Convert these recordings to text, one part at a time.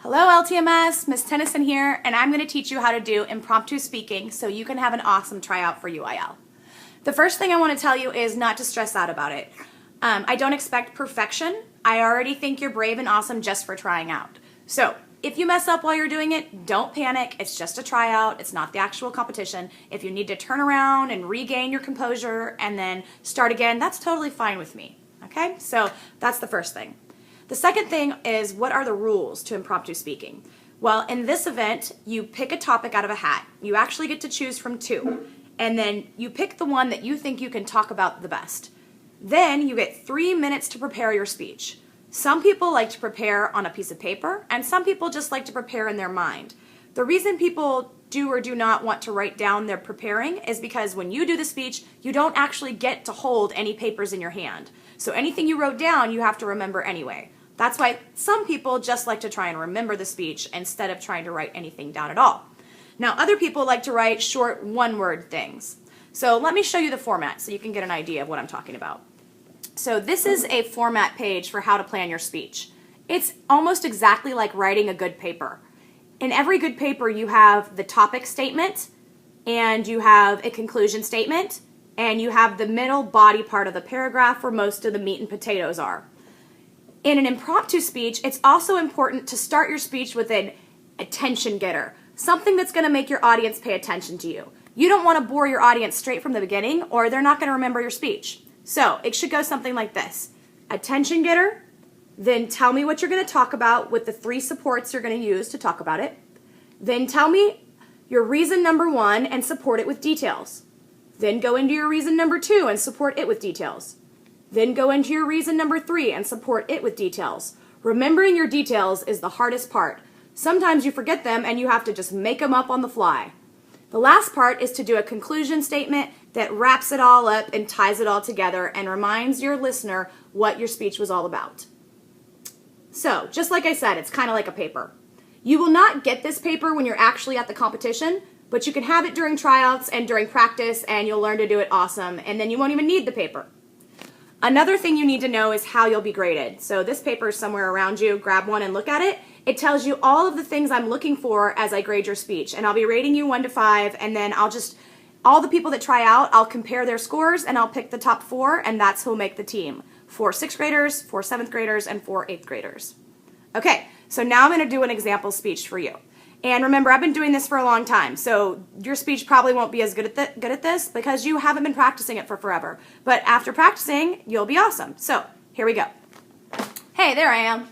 Hello LTMS, Miss Tennyson here, and I'm going to teach you how to do impromptu speaking so you can have an awesome tryout for UIL. The first thing I want to tell you is not to stress out about it. I don't expect perfection. I already think you're brave and awesome just for trying out. So if you mess up while you're doing it, don't panic. It's just a tryout. It's not the actual competition. If you need to turn around and regain your composure and then start again, that's totally fine with me. Okay, so that's the first thing. The second thing is, what are the rules to impromptu speaking? Well, in this event, you pick a topic out of a hat. You actually get to choose from two, and then you pick the one that you think you can talk about the best. Then you get 3 minutes to prepare your speech. Some people like to prepare on a piece of paper, and some people just like to prepare in their mind. The reason people do or do not want to write down their preparing is because when you do the speech, you don't actually get to hold any papers in your hand. So anything you wrote down, you have to remember anyway. That's why some people just like to try and remember the speech instead of trying to write anything down at all. Now, other people like to write short one-word things. So let me show you the format so you can get an idea of what I'm talking about. So this is a format page for how to plan your speech. It's almost exactly like writing a good paper. In every good paper, you have the topic statement, and you have a conclusion statement, and you have the middle body part of the paragraph where most of the meat and potatoes are. In an impromptu speech, it's also important to start your speech with an attention getter, something that's going to make your audience pay attention to you. You don't want to bore your audience straight from the beginning, or they're not going to remember your speech. So it should go something like this. Attention getter, then tell me what you're going to talk about with the 3 supports you're going to use to talk about it. Then tell me your reason number 1 and support it with details. Then go into your reason number 2 and support it with details. Then go into your reason number 3 and support it with details. Remembering your details is the hardest part. Sometimes you forget them and you have to just make them up on the fly. The last part is to do a conclusion statement that wraps it all up and ties it all together and reminds your listener what your speech was all about. So, just like I said, it's kind of like a paper. You will not get this paper when you're actually at the competition, but you can have it during tryouts and during practice, and you'll learn to do it awesome, and then you won't even need the paper. Another thing you need to know is how you'll be graded. So this paper is somewhere around you. Grab one and look at it. It tells you all of the things I'm looking for as I grade your speech. And I'll be rating you 1 to 5, and then all the people that try out, I'll compare their scores, and I'll pick the top 4, and that's who'll make the team. 4 6th graders, 4 7th graders, and 4 8th graders. Okay, so now I'm going to do an example speech for you. And remember, I've been doing this for a long time, so your speech probably won't be as good at this because you haven't been practicing it for forever. But after practicing, you'll be awesome. So here we go. Hey, there I am.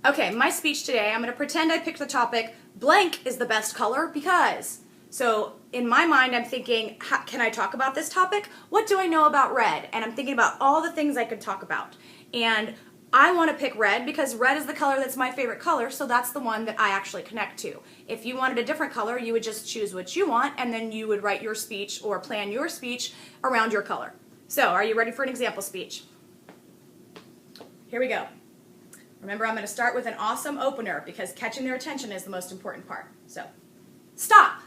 Okay, my speech today, I'm going to pretend I picked the topic, blank is the best color because. So in my mind, I'm thinking, can I talk about this topic? What do I know about red? And I'm thinking about all the things I could talk about. And I want to pick red because red is the color that's my favorite color, so that's the one that I actually connect to. If you wanted a different color, you would just choose what you want, and then you would write your speech or plan your speech around your color. So, are you ready for an example speech? Here we go. Remember, I'm going to start with an awesome opener because catching their attention is the most important part. So, stop!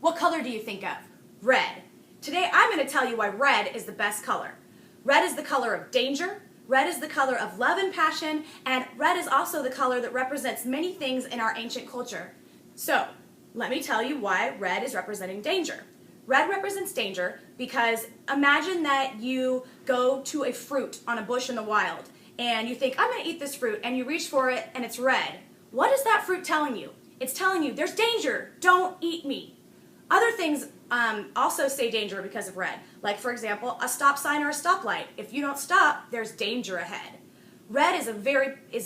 What color do you think of? Red. Today, I'm going to tell you why red is the best color. Red is the color of danger. Red is the color of love and passion, and red is also the color that represents many things in our ancient culture. So, let me tell you why red is representing danger. Red represents danger because imagine that you go to a fruit on a bush in the wild, and you think, I'm going to eat this fruit, and you reach for it, and it's red. What is that fruit telling you? It's telling you, there's danger, don't eat me. Other things also say danger because of red. Like, for example, a stop sign or a stoplight. If you don't stop, there's danger ahead. Red is a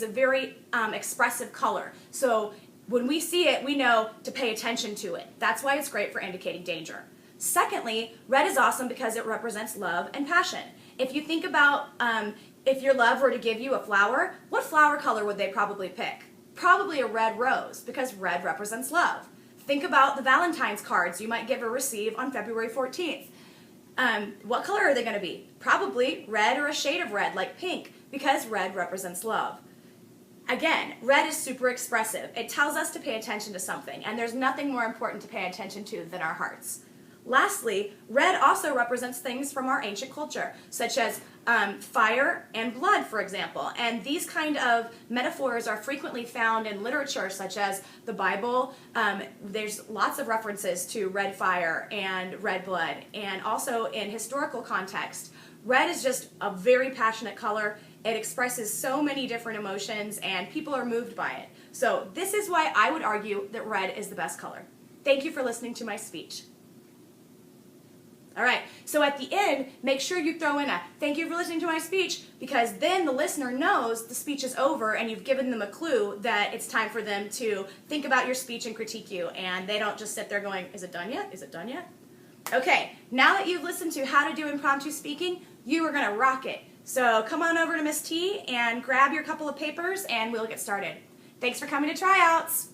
very expressive color. So when we see it, we know to pay attention to it. That's why it's great for indicating danger. Secondly, red is awesome because it represents love and passion. If you think about if your love were to give you a flower, what flower color would they probably pick? Probably a red rose because red represents love. Think about the Valentine's cards you might give or receive on February 14th. What color are they going to be? Probably red or a shade of red, like pink, because red represents love. Again, red is super expressive. It tells us to pay attention to something, and there's nothing more important to pay attention to than our hearts. Lastly, red also represents things from our ancient culture, such as fire and blood, for example. And these kind of metaphors are frequently found in literature, such as the Bible. There's lots of references to red fire and red blood, and also in historical context. Red is just a very passionate color. It expresses so many different emotions, and people are moved by it. So this is why I would argue that red is the best color. Thank you for listening to my speech. All right, so at the end, make sure you throw in a thank you for listening to my speech, because then the listener knows the speech is over and you've given them a clue that it's time for them to think about your speech and critique you, and they don't just sit there going, is it done yet? Is it done yet? Okay, now that you've listened to how to do impromptu speaking, you are going to rock it. So come on over to Miss T and grab your couple of papers and we'll get started. Thanks for coming to Tryouts.